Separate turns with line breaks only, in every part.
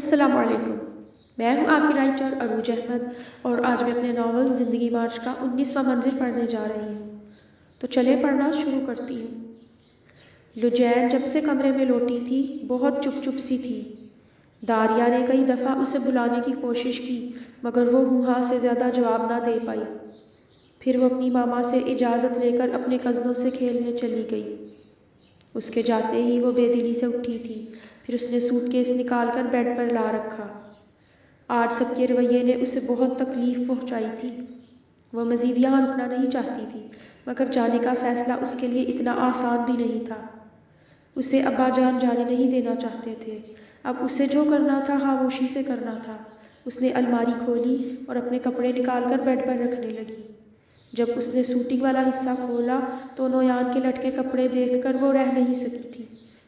السلام علیکم، میں ہوں آپ کی رائٹر عروج احمد اور آج میں اپنے ناول زندگی مارچ کا 19واں منزل پڑھنے جا رہی ہوں۔ تو چلے پڑھنا شروع کرتی ہوں۔ لجین جب سے کمرے میں لوٹی تھی بہت چپ چپ سی تھی۔ داریا نے کئی دفعہ اسے بلانے کی کوشش کی مگر وہ ہوں ہاں سے زیادہ جواب نہ دے پائی۔ پھر وہ اپنی ماما سے اجازت لے کر اپنے کزنوں سے کھیلنے چلی گئی۔ اس کے جاتے ہی وہ بے دلی سے اٹھی تھی۔ پھر اس نے سوٹ کیس نکال کر بیڈ پر لا رکھا۔ آج سب کے رویے نے اسے بہت تکلیف پہنچائی تھی۔ وہ مزید یہاں رکنا نہیں چاہتی تھی مگر جانے کا فیصلہ اس کے لیے اتنا آسان بھی نہیں تھا۔ اسے ابا جان جانے نہیں دینا چاہتے تھے۔ اب اسے جو کرنا تھا خاموشی سے کرنا تھا۔ اس نے الماری کھولی اور اپنے کپڑے نکال کر بیڈ پر رکھنے لگی۔ جب اس نے سوٹنگ والا حصہ کھولا تو نویان کے لٹکے کپڑے دیکھ کر وہ رہ نہیں سکی تھی۔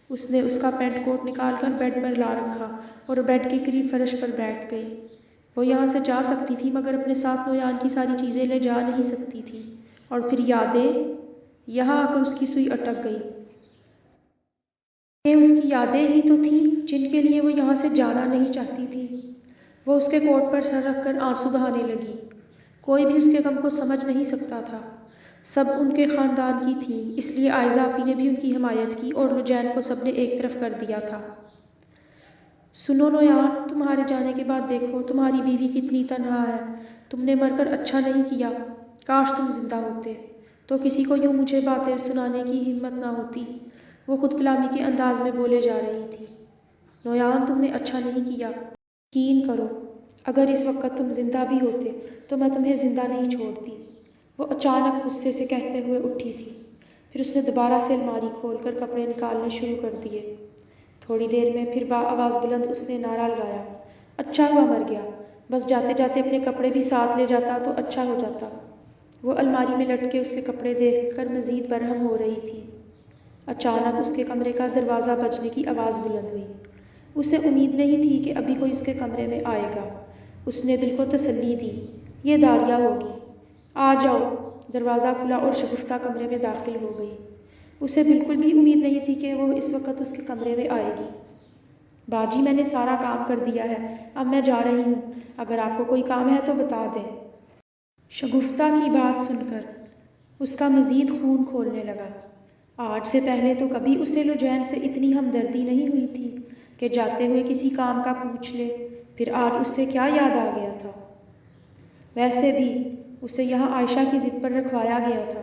اس نے اس کا پینٹ کوٹ نکال کر بیڈ پر لا رکھا اور بیڈ کے قریب فرش پر بیٹھ گئی۔ وہ یہاں سے جا سکتی تھی مگر اپنے ساتھ نویان کی ساری چیزیں لے جا نہیں سکتی تھی۔ اور پھر یادیں، یہاں آ کر اس کی سوئی اٹک گئی۔ یہ اس کی یادیں ہی تو تھیں جن کے لیے وہ یہاں سے جانا نہیں چاہتی تھی۔ وہ اس کے کوٹ پر سر رکھ کر آنسو بہانے لگی۔ کوئی بھی اس کے غم کو سمجھ نہیں سکتا تھا۔ سب ان کے خاندان کی تھیں، اس لیے عائزہ آپی نے بھی ان کی حمایت کی اور لجین کو سب نے ایک طرف کر دیا تھا۔ سنو نویان، تمہارے جانے کے بعد دیکھو تمہاری بیوی کتنی تنہا ہے۔ تم نے مر کر اچھا نہیں کیا۔ کاش تم زندہ ہوتے تو کسی کو یوں مجھے باتیں سنانے کی ہمت نہ ہوتی۔ وہ خود کلامی کے انداز میں بولے جا رہی تھی۔ نویان، تم نے اچھا نہیں کیا۔ یقین کرو اگر اس وقت تم زندہ بھی ہوتے تو میں تمہیں زندہ نہیں چھوڑتی۔ وہ اچانک غصے سے کہتے ہوئے اٹھی تھی۔ پھر اس نے دوبارہ سے الماری کھول کر کپڑے نکالنے شروع کر دیے۔ تھوڑی دیر میں پھر بآواز بلند اس نے نعرہ لگایا، اچھا ہوا مر گیا، بس جاتے جاتے اپنے کپڑے بھی ساتھ لے جاتا تو اچھا ہو جاتا۔ وہ الماری میں لٹکے اس کے کپڑے دیکھ کر مزید برہم ہو رہی تھی۔ اچانک اس کے کمرے کا دروازہ بجنے کی آواز بلند ہوئی۔ اسے امید نہیں تھی کہ ابھی کوئی اس کے کمرے میں آئے گا۔ اس نے دل کو تسلی دی، یہ داریا ہوگی۔ آ جاؤ۔ دروازہ کھلا اور شگفتہ کمرے میں داخل ہو گئی۔ اسے بالکل بھی امید نہیں تھی کہ وہ اس وقت اس کے کمرے میں آئے گی۔ باجی، میں نے سارا کام کر دیا ہے، اب میں جا رہی ہوں، اگر آپ کو کوئی کام ہے تو بتا دیں۔ شگفتہ کی بات سن کر اس کا مزید خون کھولنے لگا۔ آج سے پہلے تو کبھی اسے لجین سے اتنی ہمدردی نہیں ہوئی تھی کہ جاتے ہوئے کسی کام کا پوچھ لے۔ پھر آج اس سے کیا یاد آ گیا تھا؟ ویسے بھی اسے یہاں عائشہ کی ضد پر رکھوایا گیا تھا،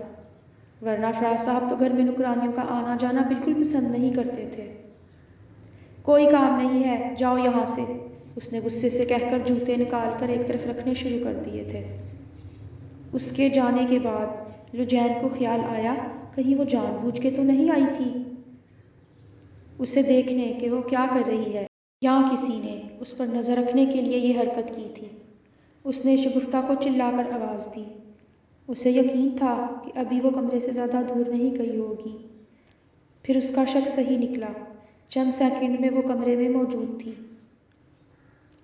ورنہ فراز صاحب تو گھر میں نوکرانیوں کا آنا جانا بالکل پسند نہیں کرتے تھے۔ کوئی کام نہیں ہے، جاؤ یہاں سے، اس نے غصے سے کہہ کر جوتے نکال کر ایک طرف رکھنے شروع کر دیے تھے۔ اس کے جانے کے بعد لجین کو خیال آیا کہیں وہ جان بوجھ کے تو نہیں آئی تھی اسے دیکھنے کہ وہ کیا کر رہی ہے، یا کسی نے اس پر نظر رکھنے کے لیے یہ حرکت کی تھی۔ اس نے شگفتہ کو چلا کر آواز دی۔ اسے یقین تھا کہ ابھی وہ کمرے سے زیادہ دور نہیں گئی ہوگی۔ پھر اس کا شک صحیح نکلا، چند سیکنڈ میں وہ کمرے میں موجود تھی۔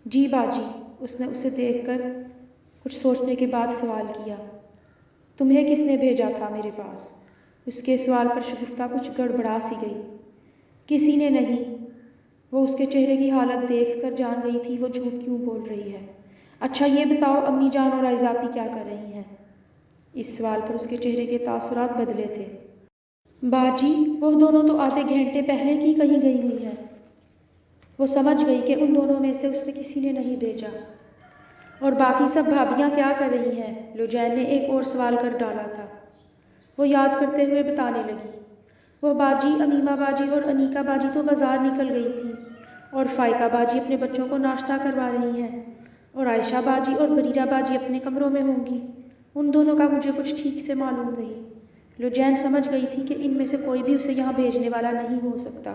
جی باجی، اس نے اسے دیکھ کر کچھ سوچنے کے بعد سوال کیا، تمہیں کس نے بھیجا تھا میرے پاس؟ اس کے سوال پر شگفتہ کچھ گڑبڑا سی گئی۔ کسی نے نہیں۔ وہ اس کے چہرے کی حالت دیکھ کر جان گئی تھی وہ جھوٹ کیوں بول رہی ہے۔ اچھا یہ بتاؤ امی جان اور عائزہ آپی کیا کر رہی ہیں؟ اس سوال پر اس کے چہرے کے تاثرات بدلے تھے۔ باجی، وہ دونوں تو آدھے گھنٹے پہلے کی کہیں گئی ہوئی ہیں۔ وہ سمجھ گئی کہ ان دونوں میں سے اس نے کسی نے نہیں بھیجا۔ اور باقی سب بھابیاں کیا کر رہی ہیں؟ لجین نے ایک اور سوال کر ڈالا تھا۔ وہ یاد کرتے ہوئے بتانے لگی، وہ باجی، امیمہ باجی اور انیکا باجی تو بازار نکل گئی تھیں اور فائقہ باجی اپنے بچوں کو ناشتہ کروا رہی ہیں اور عائشہ باجی اور بریرہ باجی اپنے کمروں میں ہوں گی۔ ان دونوں کا مجھے کچھ ٹھیک سے معلوم نہیں۔ لجین سمجھ گئی تھی کہ ان میں سے کوئی بھی اسے یہاں بھیجنے والا نہیں ہو سکتا۔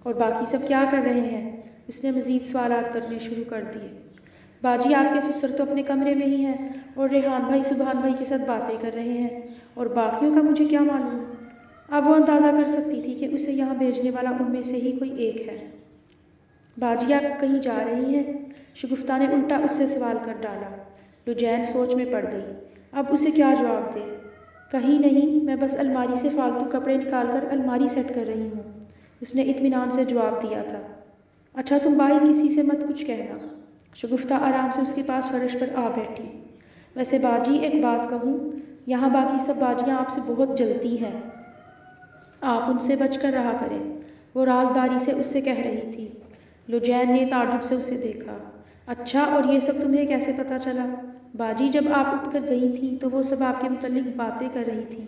اور باقی سب کیا کر رہے ہیں؟ اس نے مزید سوالات کرنے شروع کر دیے۔ باجی، آپ کے سسر تو اپنے کمرے میں ہی ہیں اور ریحان بھائی سبحان بھائی کے ساتھ باتیں کر رہے ہیں، اور باقیوں کا مجھے کیا معلوم؟ اب وہ اندازہ کر سکتی تھی کہ اسے یہاں بھیجنے والا ان میں سے ہی کوئی ایک ہے۔ باجی، آپ کہیں جا رہی ہیں؟ شگفتہ نے الٹا اس سے سوال کر ڈالا۔ لجین سوچ میں پڑ گئی، اب اسے کیا جواب دے۔ کہیں نہیں، میں بس الماری سے فالتو کپڑے نکال کر الماری سیٹ کر رہی ہوں، اس نے اطمینان سے جواب دیا تھا۔ اچھا تم بھائی کسی سے مت کچھ کہنا۔ شگفتہ آرام سے اس کے پاس فرش پر آ بیٹھی۔ ویسے باجی ایک بات کہوں، یہاں باقی سب باجیاں آپ سے بہت جلتی ہیں، آپ ان سے بچ کر رہا کریں، وہ رازداری سے اس سے کہہ رہی تھی۔ لجین نے تعجب سے اسے دیکھا۔ اچھا اور یہ سب تمہیں کیسے پتہ چلا؟ باجی جب آپ اٹھ کر گئی تھیں تو وہ سب آپ کے متعلق باتیں کر رہی تھیں۔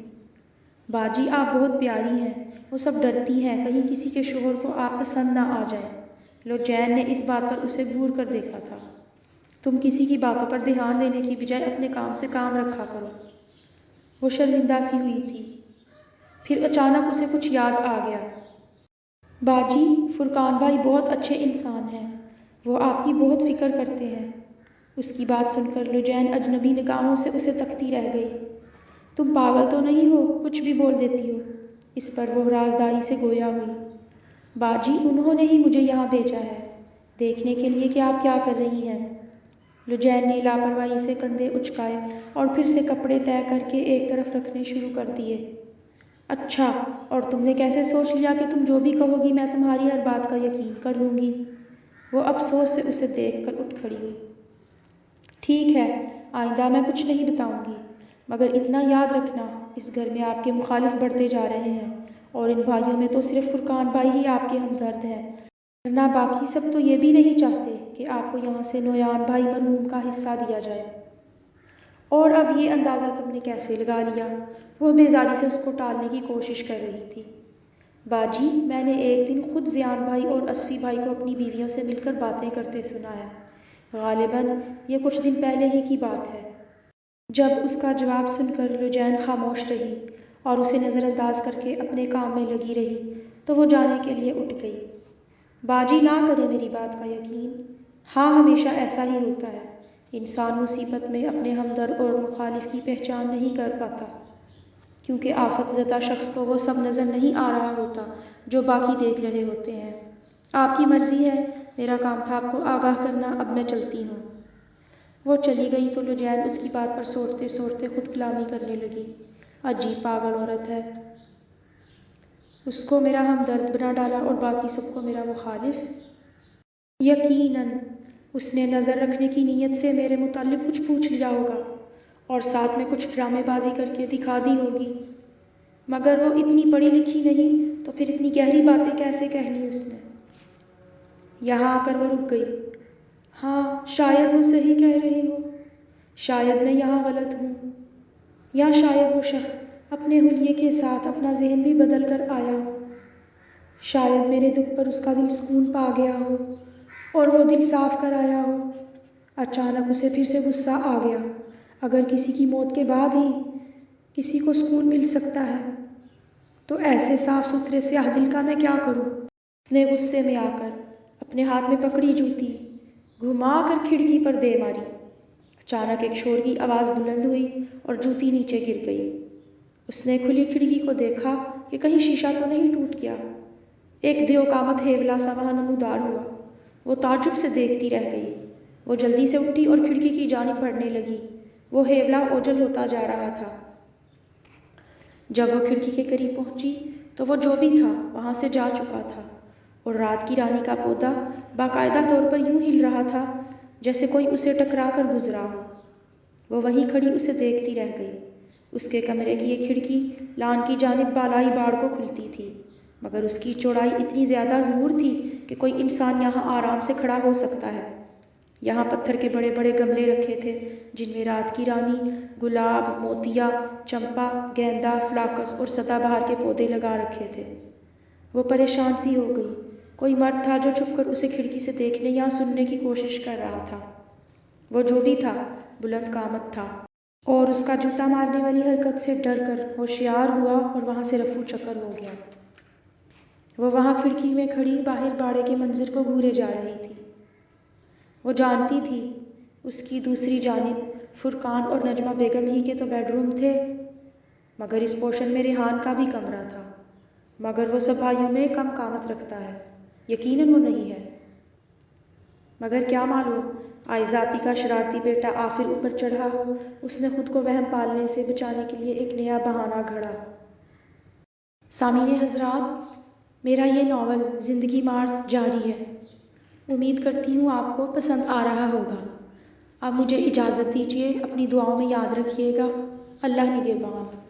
باجی آپ بہت پیاری ہیں، وہ سب ڈرتی ہیں کہیں کسی کے شوہر کو آپ پسند نہ آ جائیں۔ لجین نے اس بات پر اسے گور کر دیکھا تھا۔ تم کسی کی باتوں پر دھیان دینے کی بجائے اپنے کام سے کام رکھا کرو۔ وہ شرمندہ سی ہوئی تھی، پھر اچانک اسے کچھ یاد آ گیا۔ باجی فرقان بھائی بہت اچھے انسان ہیں، وہ آپ کی بہت فکر کرتے ہیں۔ اس کی بات سن کر لجین اجنبی نگاہوں سے اسے تکتی رہ گئی۔ تم پاگل تو نہیں ہو، کچھ بھی بول دیتی ہو؟ اس پر وہ رازداری سے گویا ہوئی۔ باجی انہوں نے ہی مجھے یہاں بھیجا ہے، دیکھنے کے لیے کہ آپ کیا کر رہی ہیں۔ لجین نے لاپرواہی سے کندھے اچکائے اور پھر سے کپڑے طے کر کے ایک طرف رکھنے شروع کر دیے۔ اچھا اور تم نے کیسے سوچ لیا کہ تم جو بھی کہو گی میں تمہاری ہر بات کا یقین کر لوں گی؟ وہ افسوس سے اسے دیکھ کر اٹھ کھڑی ہوئی۔ ٹھیک ہے، آئندہ میں کچھ نہیں بتاؤں گی، مگر اتنا یاد رکھنا اس گھر میں آپ کے مخالف بڑھتے جا رہے ہیں اور ان بھائیوں میں تو صرف فرقان بھائی ہی آپ کے ہمدرد ہیں، ورنہ باقی سب تو یہ بھی نہیں چاہتے کہ آپ کو یہاں سے نویان بھائی مرحوم کا حصہ دیا جائے۔ اور اب یہ اندازہ تم نے کیسے لگا لیا؟ وہ بیزاری سے اس کو ٹالنے کی کوشش کر رہی تھی۔ باجی میں نے ایک دن خود زیان بھائی اور اصفی بھائی کو اپنی بیویوں سے مل کر باتیں کرتے سنا ہے، غالباً یہ کچھ دن پہلے ہی کی بات ہے۔ جب اس کا جواب سن کر لجین خاموش رہی اور اسے نظر انداز کر کے اپنے کام میں لگی رہی تو وہ جانے کے لیے اٹھ گئی۔ باجی نہ کرے میری بات کا یقین، ہاں ہمیشہ ایسا ہی ہوتا ہے، انسان مصیبت میں اپنے ہمدرد اور مخالف کی پہچان نہیں کر پاتا، کیونکہ آفت زدہ شخص کو وہ سب نظر نہیں آ رہا ہوتا جو باقی دیکھ رہے ہوتے ہیں۔ آپ کی مرضی ہے، میرا کام تھا آپ کو آگاہ کرنا، اب میں چلتی ہوں۔ وہ چلی گئی تو لجین اس کی بات پر سوچتے سوچتے خود کلامی کرنے لگی۔ عجیب پاگل عورت ہے، اس کو میرا ہمدرد بنا ڈالا اور باقی سب کو میرا مخالف۔ یقیناً اس نے نظر رکھنے کی نیت سے میرے متعلق کچھ پوچھ لیا ہوگا اور ساتھ میں کچھ ڈرامے بازی کر کے دکھا دی ہوگی، مگر وہ اتنی پڑھی لکھی نہیں تو پھر اتنی گہری باتیں کیسے کہہ لی اس نے؟ یہاں آ کر وہ رک گئی۔ ہاں شاید وہ صحیح کہہ رہی ہو، شاید میں یہاں غلط ہوں، یا شاید وہ شخص اپنے حلیے کے ساتھ اپنا ذہن بھی بدل کر آیا ہو، شاید میرے دکھ پر اس کا دل سکون پا گیا ہو اور وہ دل صاف کر آیا ہو۔ اچانک اسے پھر سے غصہ آ گیا۔ اگر کسی کی موت کے بعد ہی کسی کو سکون مل سکتا ہے تو ایسے صاف ستھرے سیاہ دل کا میں کیا کروں؟ اس نے غصے میں آ کر اپنے ہاتھ میں پکڑی جوتی گھما کر کھڑکی پر دے ماری۔ اچانک ایک شور کی آواز بلند ہوئی اور جوتی نیچے گر گئی۔ اس نے کھلی کھڑکی کو دیکھا کہ کہیں شیشہ تو نہیں ٹوٹ گیا۔ ایک دیو قامت ہیولا سا وہاں نمودار ہوا۔ وہ تعجب سے دیکھتی رہ گئی۔ وہ جلدی سے اٹھی اور کھڑکی کی جانب بڑھنے لگی۔ وہ ہیولا اوجھل ہوتا جا رہا تھا۔ جب وہ کھڑکی کے قریب پہنچی تو وہ جو بھی تھا وہاں سے جا چکا تھا اور رات کی رانی کا پودا باقاعدہ طور پر یوں ہل رہا تھا جیسے کوئی اسے ٹکرا کر گزرا ہو۔ وہ وہیں کھڑی اسے دیکھتی رہ گئی۔ اس کے کمرے کی ایک کھڑکی لان کی جانب بالائی باڑ کو کھلتی تھی، مگر اس کی چوڑائی اتنی زیادہ ضرور تھی کہ کوئی انسان یہاں آرام سے کھڑا ہو سکتا ہے۔ یہاں پتھر کے بڑے بڑے گملے رکھے تھے جن میں رات کی رانی، گلاب، موتیا، چمپا، گیندا، فلاکس اور سدا بہار کے پودے لگا رکھے تھے۔ وہ پریشان سی ہو گئی۔ کوئی مرد تھا جو چھپ کر اسے کھڑکی سے دیکھنے یا سننے کی کوشش کر رہا تھا۔ وہ جو بھی تھا بلند قامت تھا اور اس کا جوتا مارنے والی حرکت سے ڈر کر ہوشیار ہوا اور وہاں سے رفو چکر ہو گیا۔ وہ وہاں کھڑکی میں کھڑی باہر باڑے کے منظر کو گھورے جا رہی تھی۔ وہ جانتی تھی اس کی دوسری جانب فرقان اور نجمہ بیگم ہی کے تو بیڈ روم تھے، مگر اس پورشن میں ریحان کا بھی کمرہ تھا، مگر وہ سب بھائیوں میں کم قامت رکھتا ہے، یقیناً وہ نہیں ہے۔ مگر کیا معلوم آئزہ آپی کا شرارتی بیٹا آخر اوپر چڑھا ہو، اس نے خود کو وہم پالنے سے بچانے کے لیے ایک نیا بہانہ گھڑا۔ سامعین حضرات، میرا یہ ناول زندگی مار جاری ہے۔ امید کرتی ہوں آپ کو پسند آ رہا ہوگا۔ اب مجھے اجازت دیجیے، اپنی دعاؤں میں یاد رکھیے گا۔ اللہ نگہبان۔